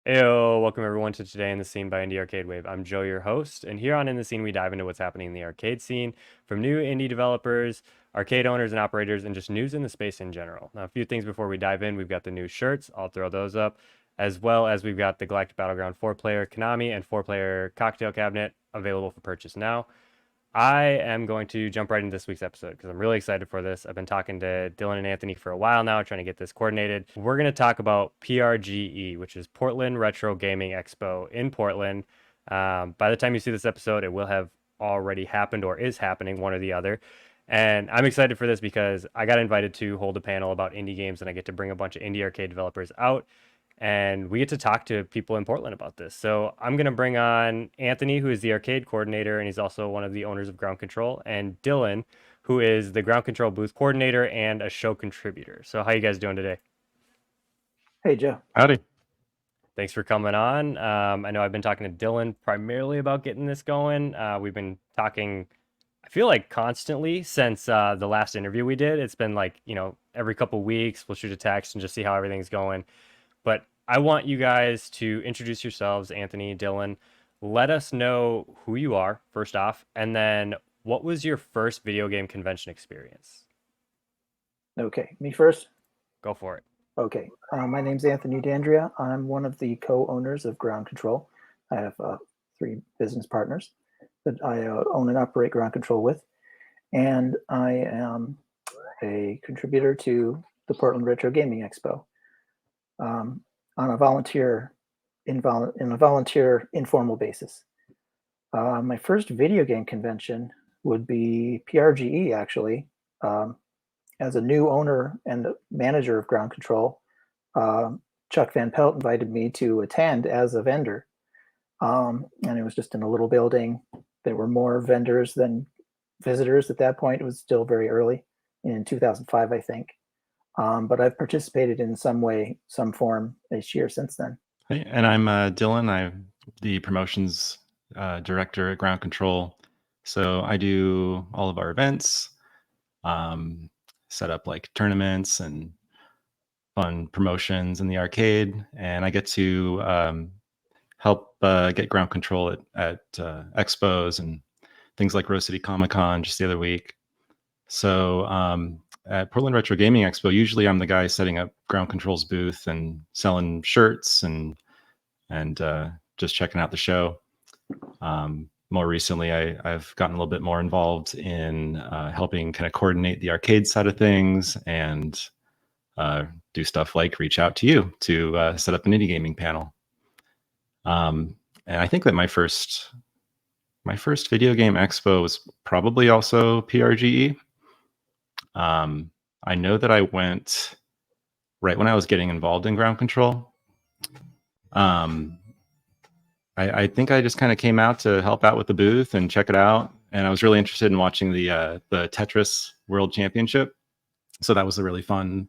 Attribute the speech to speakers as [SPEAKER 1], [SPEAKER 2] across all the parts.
[SPEAKER 1] Heyo, welcome everyone to Today in the Scene by Indie Arcade Wave. I'm Joe, your host, and here on In the Scene, we dive into what's happening in the arcade scene from new indie developers, arcade owners and operators, and just news in the space in general. Now, a few things before we dive in. We've got the new shirts, I'll throw those up, as well as we've got the Galactic Battleground 4-player Konami and 4-player cocktail cabinet available for purchase now. I am going to jump right into this week's episode because I'm really excited for this. I've been talking to Dylan and Anthony for a while now, trying to get this coordinated. We're going to talk about PRGE, which is Portland Retro Gaming Expo in Portland. By the time you see this episode, it will have already happened or is happening, one or the other. And I'm excited for this because I got invited to hold a panel about indie games, and I get to bring a bunch of indie arcade developers out and we get to talk to people in Portland about this. So I'm going to bring on Anthony, who is the arcade coordinator, and he's also one of the owners of Ground Kontrol, and Dylan, who is the Ground Kontrol booth coordinator and a show contributor. So how you guys doing today?
[SPEAKER 2] Hey, Joe.
[SPEAKER 3] Howdy.
[SPEAKER 1] Thanks for coming on. I know I've been talking to Dylan primarily about getting this going. We've been talking, I feel like constantly since the last interview we did. It's been like, every couple weeks we'll shoot a text and just see how everything's going. But I want you guys to introduce yourselves, Anthony, Dylan. Let us know who you are, first off, and then what was your first video game convention experience?
[SPEAKER 2] Okay, me first.
[SPEAKER 1] Go for it.
[SPEAKER 2] Okay, my name's Anthony D'Andrea. I'm one of the co-owners of Ground Kontrol. I have three business partners that I own and operate Ground Kontrol with, and I am a contributor to the Portland Retro Gaming Expo on a volunteer informal basis. My first video game convention would be PRGE, actually. As a new owner and manager of Ground Kontrol, Chuck Van Pelt invited me to attend as a vendor. And it was just in a little building. There were more vendors than visitors at that point. It was still very early in 2005, I think. But I've participated in some way, some form each year since then.
[SPEAKER 3] Hey, and I'm Dylan. I'm the promotions director at Ground Kontrol. So I do all of our events, set up like tournaments and fun promotions in the arcade. And I get to help get Ground Kontrol at expos and things like Rose City Comic Con just the other week. So at Portland Retro Gaming Expo, usually I'm the guy setting up Ground Kontrol's booth and selling shirts and just checking out the show. More recently, I've gotten a little bit more involved in helping kind of coordinate the arcade side of things and do stuff like reach out to you to set up an indie gaming panel. And I think that my first video game expo was probably also PRGE. I know that I went right when I was getting involved in Ground Kontrol. I think I just kind of came out to help out with the booth and check it out. And I was really interested in watching the Tetris World Championship. So that was a really fun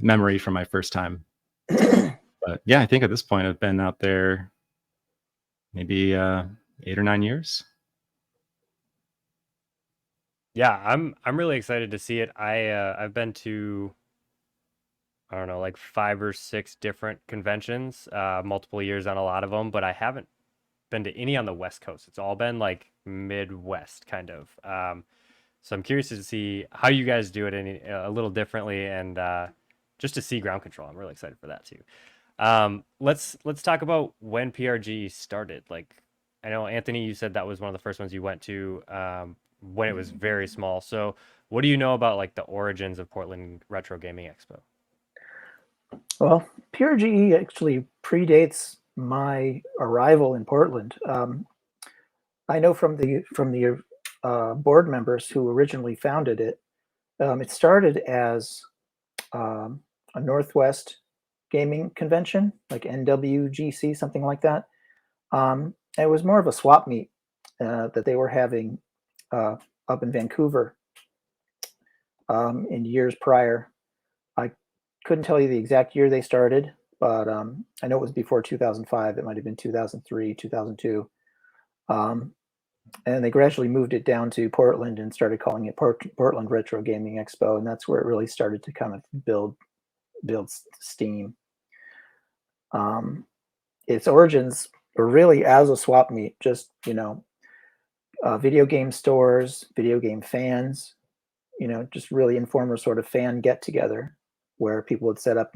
[SPEAKER 3] memory from my first time. But yeah, I think at this point I've been out there maybe 8 or 9 years.
[SPEAKER 1] Yeah, I'm really excited to see it. I've been to, I don't know, like 5 or 6 different conventions, multiple years on a lot of them, but I haven't been to any on the West Coast. It's all been like Midwest kind of. So I'm curious to see how you guys do it a little differently, and just to see Ground Kontrol. I'm really excited for that too. Let's talk about when PRG started. Like, I know Anthony, you said that was one of the first ones you went to when it was very small. So what do you know about like the origins of Portland Retro Gaming Expo?
[SPEAKER 2] Well, PRGE actually predates my arrival in Portland. I know from the board members who originally founded it. It started as a Northwest gaming convention, like NWGC, something like that. It was more of a swap meet that they were having up in Vancouver in years prior. I couldn't tell you the exact year they started, but I know it was before 2005. It might have been 2003, 2002. And they gradually moved it down to Portland and started calling it Portland Retro Gaming Expo, and that's where it really started to kind of build steam. its origins were really as a swap meet, just, video game stores, video game fans, just really informal sort of fan get together where people would set up,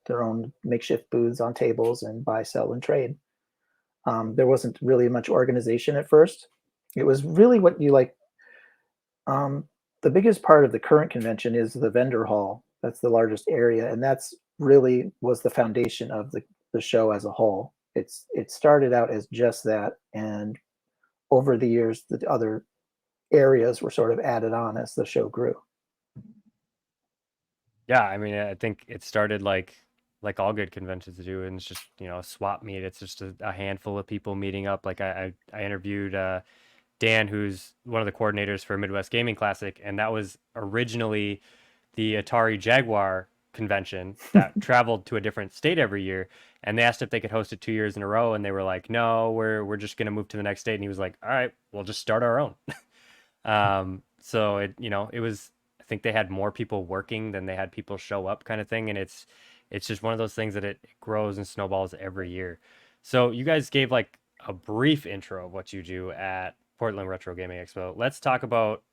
[SPEAKER 2] their own makeshift booths on tables and buy, sell, and trade. There wasn't really much organization at first. It was really what you like. The biggest part of the current convention is the vendor hall. That's the largest area, and that's really was the foundation of the show as a whole. It started out as just that, and over the years, the other areas were sort of added on as the show grew.
[SPEAKER 1] Yeah, I mean, I think it started like all good conventions do, and it's just a swap meet. It's just a handful of people meeting up. Like I interviewed Dan, who's one of the coordinators for Midwest Gaming Classic, and that was originally the Atari Jaguar convention that traveled to a different state every year. And they asked if they could host it 2 years in a row, and they were like, "No, we're just gonna move to the next state." And he was like, "All right, we'll just start our own." So it was. I think they had more people working than they had people show up, kind of thing. And it's just one of those things that it grows and snowballs every year. So you guys gave like a brief intro of what you do at Portland Retro Gaming Expo. Let's talk about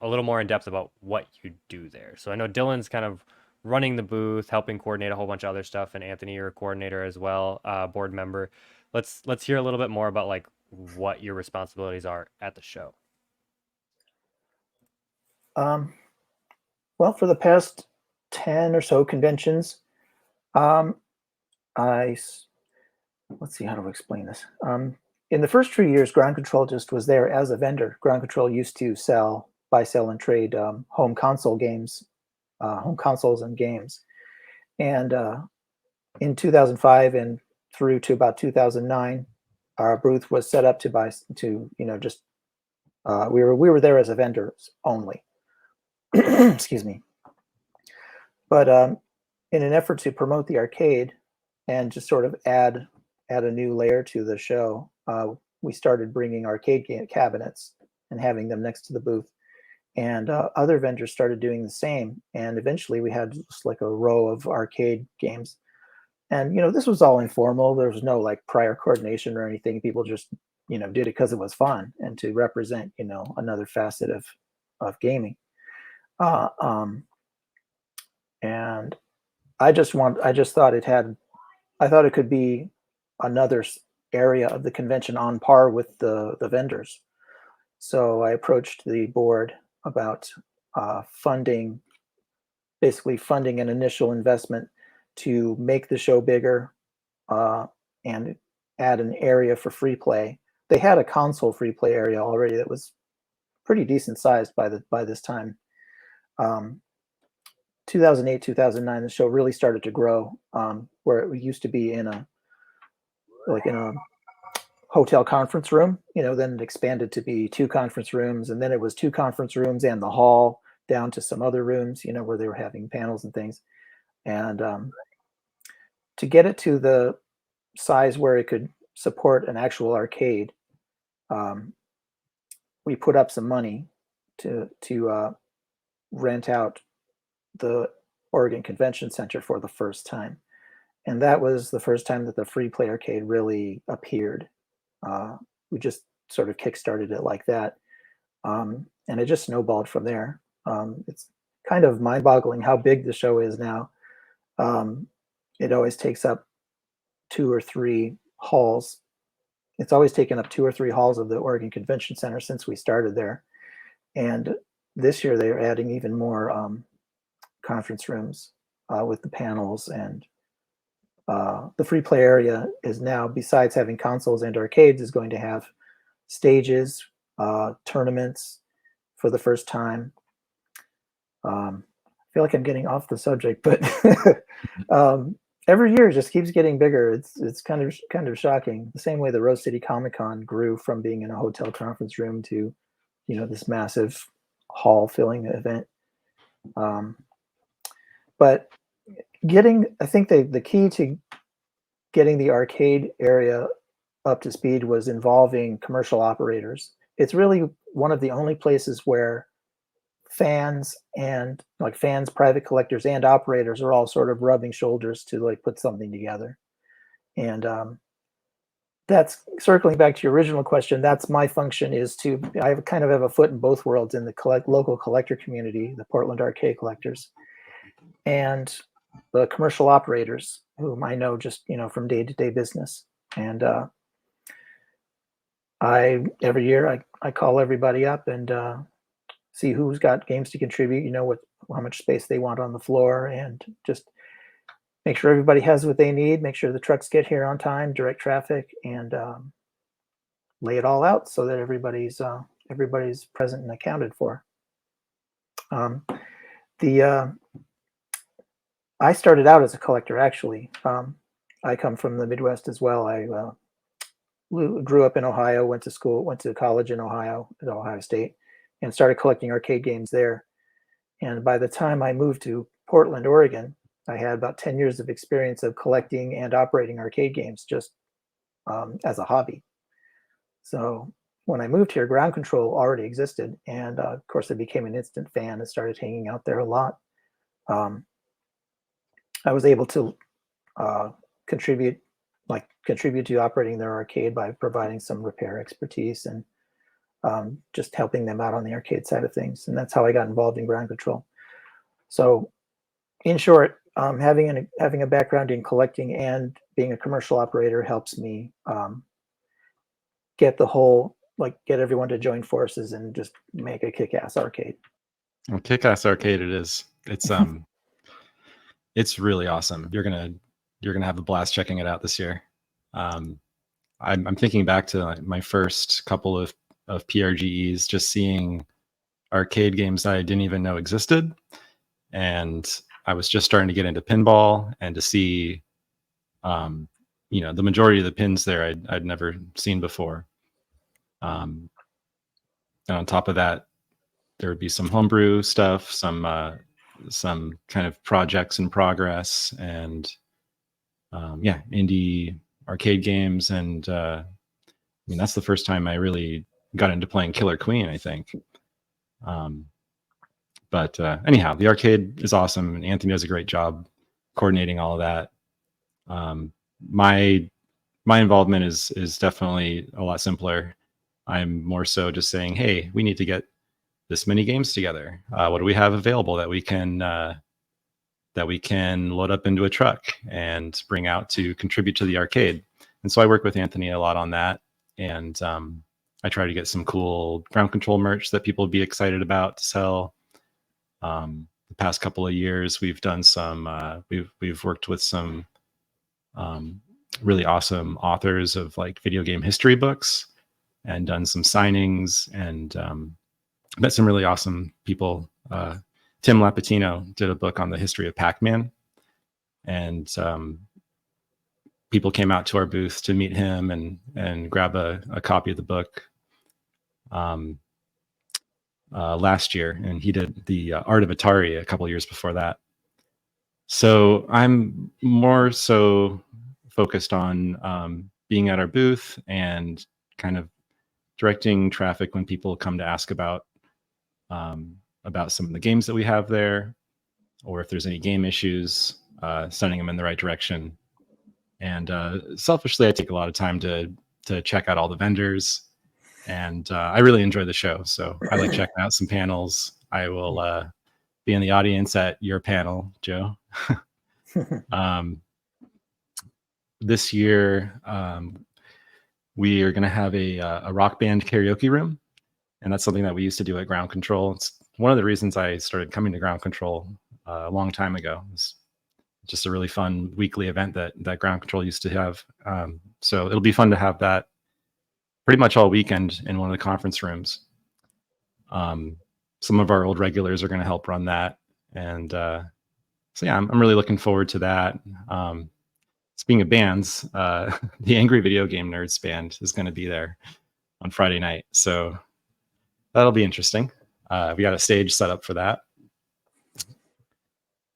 [SPEAKER 1] a little more in depth about what you do there. So I know Dylan's kind of running the booth, helping coordinate a whole bunch of other stuff, and Anthony, you're a coordinator as well, board member. Let's hear a little bit more about like what your responsibilities are at the show.
[SPEAKER 2] Um, well, for the past 10 or so conventions, um, let's see how to explain this. In the first 2 years, Ground Kontrol just was there as a vendor. Ground Kontrol used to buy, sell, and trade home consoles and games. And in 2005 and through to about 2009, our booth was set up we were there as a vendor only. Excuse me. But in an effort to promote the arcade and just sort of add a new layer to the show, we started bringing arcade cabinets and having them next to the booth. And other vendors started doing the same. And eventually we had just like a row of arcade games. And, this was all informal. There was no like prior coordination or anything. People just, did it because it was fun and to represent, another facet of gaming. And I thought I thought it could be another area of the convention on par with the vendors. So I approached the board about basically funding an initial investment to make the show bigger and add an area for free play. They had a console free play area already that was pretty decent sized by this time. 2008, 2009, the show really started to grow, where it used to be in a hotel conference room, then it expanded to be 2 conference rooms, and then it was 2 conference rooms and the hall down to some other rooms, where they were having panels and things. And to get it to the size where it could support an actual arcade, we put up some money to rent out the Oregon Convention Center for the first time. And that was the first time that the free play arcade really appeared. We just sort of kickstarted it like that. And it just snowballed from there. It's kind of mind-boggling how big the show is now. It always takes up 2 or 3 halls. It's always taken up 2 or 3 halls of the Oregon Convention Center since we started there. And this year they're adding even more conference rooms with the panels, and the free play area is now, besides having consoles and arcades, is going to have stages, tournaments for the first time. I feel like I'm getting off the subject, but every year it just keeps getting bigger. It's kind of shocking. The same way the Rose City Comic Con grew from being in a hotel conference room to, this massive hall filling event. But I think the key to getting the arcade area up to speed was involving commercial operators. It's really one of the only places where fans, private collectors, and operators are all sort of rubbing shoulders to like put something together. And that's circling back to your original question. That's my function, is to, I kind of have a foot in both worlds, in the local collector community, the Portland arcade collectors, and the commercial operators whom I know just, from day-to-day business. And every year I call everybody up and see who's got games to contribute, how much space they want on the floor, and just make sure everybody has what they need, make sure the trucks get here on time, direct traffic, and lay it all out so that everybody's present and accounted for. I started out as a collector, actually. I come from the Midwest as well. I grew up in Ohio, went to college in Ohio, at Ohio State, and started collecting arcade games there. And by the time I moved to Portland, Oregon, I had about 10 years of experience of collecting and operating arcade games, just as a hobby. So when I moved here, Ground Kontrol already existed. And of course, I became an instant fan and started hanging out there a lot. I was able to contribute to operating their arcade by providing some repair expertise and just helping them out on the arcade side of things. And that's how I got involved in Ground Kontrol. So in short, having a background in collecting and being a commercial operator helps me get everyone to join forces and just make a kick-ass arcade.
[SPEAKER 3] Well, kick-ass arcade it is. It's it's really awesome. You're gonna have a blast checking it out this year. I'm thinking back to my first couple of PRGEs, just seeing arcade games that I didn't even know existed, and I was just starting to get into pinball, and to see, the majority of the pins there I'd never seen before. And on top of that, there would be some homebrew stuff, some kind of projects in progress, and indie arcade games. And that's the first time I really got into playing Killer Queen, I think. But anyhow, the arcade is awesome, and Anthony does a great job coordinating all of that. My involvement is definitely a lot simpler. I'm more so just saying, hey, we need to get this many games together. What do we have available that we can load up into a truck and bring out to contribute to the arcade? And so I work with Anthony a lot on that, and I try to get some cool Ground Kontrol merch that people would be excited about to sell. The past couple of years, we've done some. We've worked with some really awesome authors of video game history books, and done some signings, and met some really awesome people. Tim Lapatino did a book on the history of Pac-Man, and people came out to our booth to meet him and grab a copy of the book last year, and he did the Art of Atari a couple of years before that. So I'm more so focused on being at our booth and kind of directing traffic when people come to ask about some of the games that we have there, or if there's any game issues, sending them in the right direction. And selfishly, I take a lot of time to check out all the vendors, and I really enjoy the show. So I like checking out some panels. I will be in the audience at your panel, Joe. This year, we are going to have a rock band karaoke room, and that's something that we used to do at Ground Kontrol. It's one of the reasons I started coming to Ground Kontrol a long time ago. It's just a really fun weekly event that Ground Kontrol used to have. So it'll be fun to have that pretty much all weekend in one of the conference rooms. Some of our old regulars are going to help run that, and so yeah, I'm really looking forward to that. Speaking of bands, the Angry Video Game Nerds band is going to be there on Friday night, so that'll be interesting. We got a stage set up for that.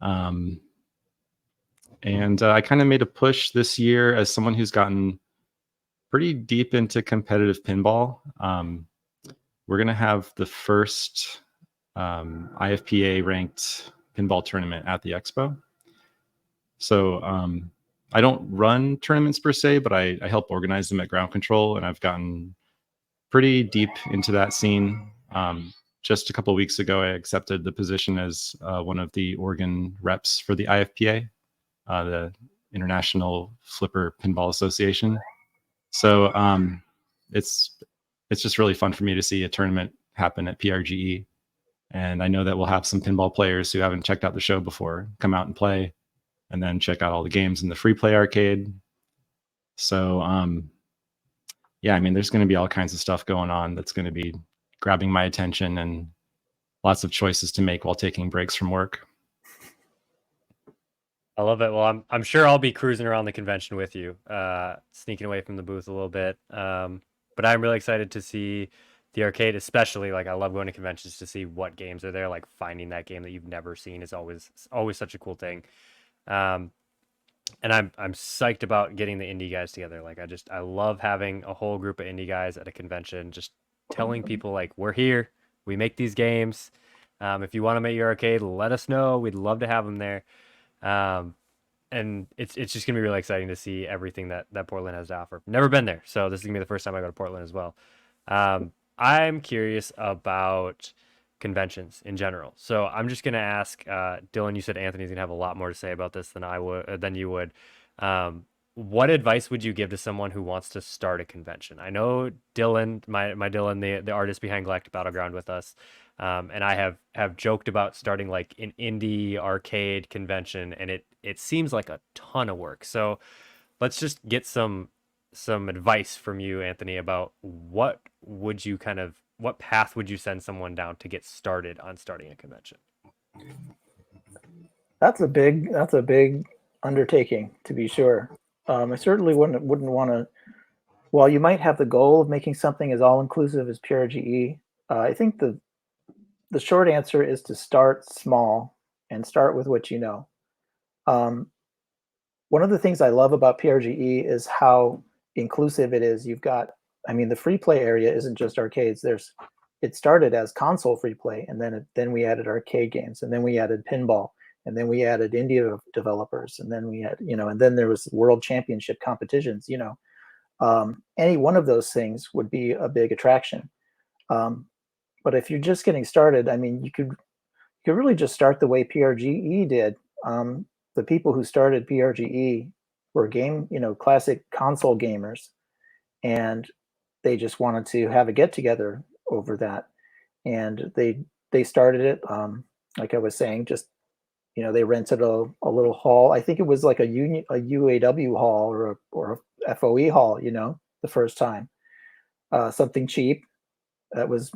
[SPEAKER 3] And I kind of made a push this year as someone who's gotten pretty deep into competitive pinball. We're going to have the first IFPA ranked pinball tournament at the expo. So I don't run tournaments per se, but I help organize them at Ground Kontrol, and I've gotten pretty deep into that scene. Just a couple of weeks ago, I accepted the position as one of the Oregon reps for the IFPA, the International Flipper Pinball Association. So it's just really fun for me to see a tournament happen at PRGE. And I know that we'll have some pinball players who haven't checked out the show before come out and play, and then check out all the games in the free play arcade. So yeah, I mean, there's going to be all kinds of stuff going on that's going to be grabbing my attention, and lots of choices to make while taking breaks from work.
[SPEAKER 1] I love it. Well, I'm sure I'll be cruising around the convention with you, sneaking away from the booth a little bit. But I'm really excited to see the arcade, especially. Like, I love going to conventions to see what games are there. Like, finding that game that you've never seen is always such a cool thing. Um, and I'm psyched about getting the indie guys together. Like, I love having a whole group of indie guys at a convention, just telling people like, we're here, we make these games. If you want to make your arcade, let us know. We'd love to have them there. And it's just gonna be really exciting to see everything that Portland has to offer. Never been there, so this is gonna be the first time I go to Portland as well. I'm curious about conventions in general, so I'm just gonna ask Dylan. You said Anthony's gonna have a lot more to say about this than you would. What advice would you give to someone who wants to start a convention? I know Dylan, my Dylan, the artist behind Galactic Battleground, with us. And I have joked about starting like an indie arcade convention, and it seems like a ton of work. So let's just get some advice from you, Anthony, about what path would you send someone down to get started on starting a convention?
[SPEAKER 2] That's a big undertaking, to be sure. I certainly wouldn't want to. While you might have the goal of making something as all inclusive as PRGE, I think the short answer is to start small and start with what you know. One of the things I love about PRGE is how inclusive it is. You've got, I mean, the free play area isn't just arcades. It started as console free play, and then we added arcade games, and then we added pinball, and then we added indie developers, and then we had, and then there was world championship competitions. Any one of those things would be a big attraction. But if you're just getting started, I mean, you could really just start the way PRGE did. The people who started PRGE were classic console gamers, and they just wanted to have a get together over that. And they started it, like I was saying, just they rented a little hall. I think it was like a UAW hall or a FOE hall, the first time. Something cheap that was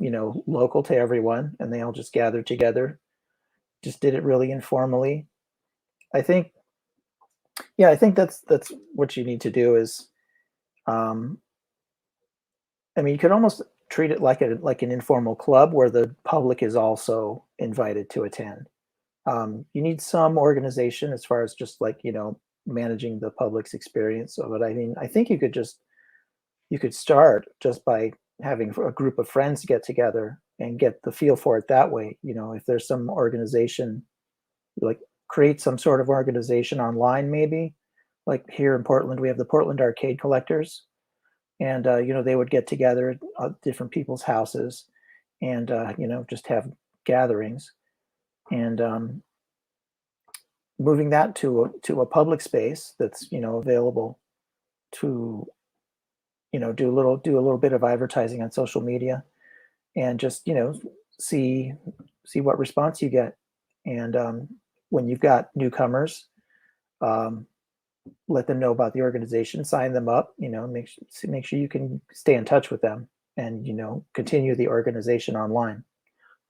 [SPEAKER 2] local to everyone, and they all just gathered together, just did it really informally. I think that's what you need to do is, I mean, you could almost treat it like an informal club where the public is also invited to attend. You need some organization as far as just like managing the public's experience of it. I mean, I think you could start just by having a group of friends get together and get the feel for it that way. If there's some organization, like create some sort of organization online, maybe. Like here in Portland, we have the Portland Arcade Collectors, and they would get together at different people's houses, and just have gatherings, and moving that to a public space that's available to do a little bit of advertising on social media, and just see what response you get. And when you've got newcomers, let them know about the organization, sign them up, make sure you can stay in touch with them, and continue the organization online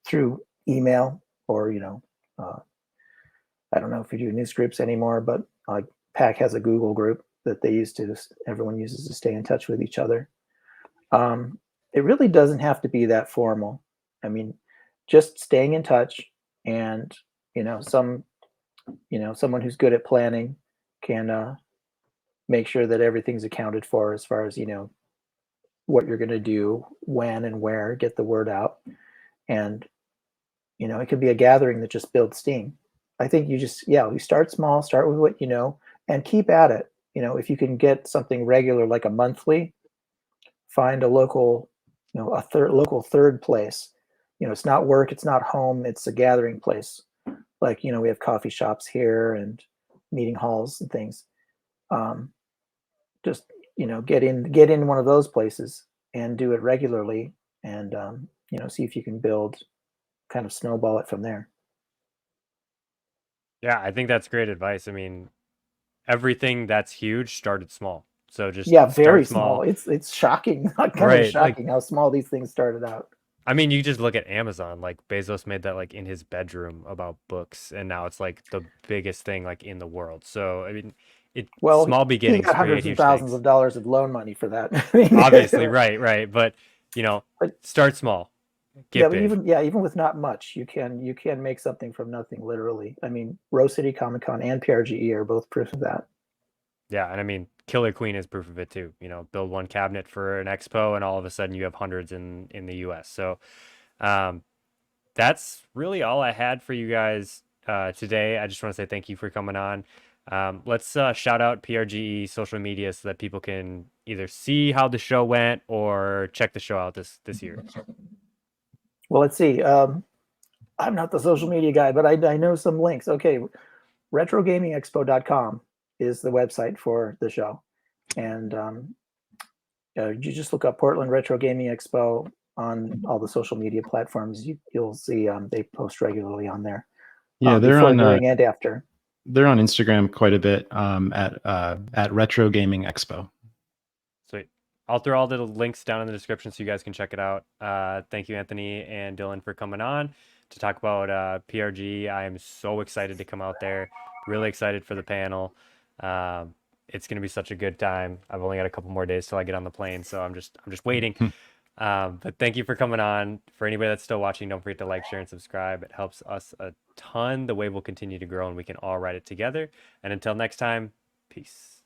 [SPEAKER 2] through email, or I don't know if you do news groups anymore, but like PAC has a Google group that everyone uses to stay in touch with each other. It really doesn't have to be that formal. I mean, just staying in touch, and someone who's good at planning can make sure that everything's accounted for as far as what you're going to do, when and where, get the word out. And it could be a gathering that just builds steam. I think you start small, start with what you know, and keep at it. if you can get something regular like a monthly, find a local, local third place. It's not work, it's not home, it's a gathering place. Like, we have coffee shops here and meeting halls and things. Um, just, get in one of those places and do it regularly, and see if you can build, kind of snowball it from there.
[SPEAKER 1] Yeah, I think that's great advice. I mean, everything that's huge started small. So just
[SPEAKER 2] Yeah, very
[SPEAKER 1] start
[SPEAKER 2] small.
[SPEAKER 1] small.
[SPEAKER 2] It's shocking, kind of
[SPEAKER 1] Right. Like,
[SPEAKER 2] shocking how small these things started out.
[SPEAKER 1] I mean, you just look at Amazon. Like Bezos made that like in his bedroom about books, and now it's like the biggest thing like in the world. So I mean,
[SPEAKER 2] Well,
[SPEAKER 1] small
[SPEAKER 2] he
[SPEAKER 1] beginnings
[SPEAKER 2] got
[SPEAKER 1] create
[SPEAKER 2] hundreds of
[SPEAKER 1] huge
[SPEAKER 2] thousands
[SPEAKER 1] things.
[SPEAKER 2] of dollars of loan money for that. I mean,
[SPEAKER 1] Obviously, right, right. But you know,
[SPEAKER 2] but
[SPEAKER 1] start small,
[SPEAKER 2] yeah,
[SPEAKER 1] get
[SPEAKER 2] but
[SPEAKER 1] big.
[SPEAKER 2] even with not much, you can make something from nothing, literally. I mean, Rose City Comic Con and PRGE are both proof of that.
[SPEAKER 1] Yeah, and I mean, Killer Queen is proof of it too. You know, build one cabinet for an expo, and all of a sudden you have hundreds in the U.S. So, um, that's really all I had for you guys today. I just want to say thank you for coming on. Let's shout out PRGE social media so that people can either see how the show went or check the show out this year.
[SPEAKER 2] Well, let's see. I'm not the social media guy, but I know some links. Okay, retrogamingexpo.com is the website for the show, and you just look up Portland Retro Gaming Expo on all the social media platforms. You'll see they post regularly on there,
[SPEAKER 3] Yeah,
[SPEAKER 2] before, during, and after.
[SPEAKER 3] they're on Instagram quite a bit at Retro Gaming Expo.
[SPEAKER 1] Sweet. I'll throw all the links down in the description so you guys can check it out. Thank you, Anthony and Dylan, for coming on to talk about PRG. I am so excited to come out there. Really excited for the panel. It's going to be such a good time. I've only got a couple more days till I get on the plane, so I'm just waiting. But thank you for coming on. For anybody that's still watching, don't forget to like, share, and subscribe. It helps us a ton. The wave will continue to grow, and we can all ride it together. And until next time, peace.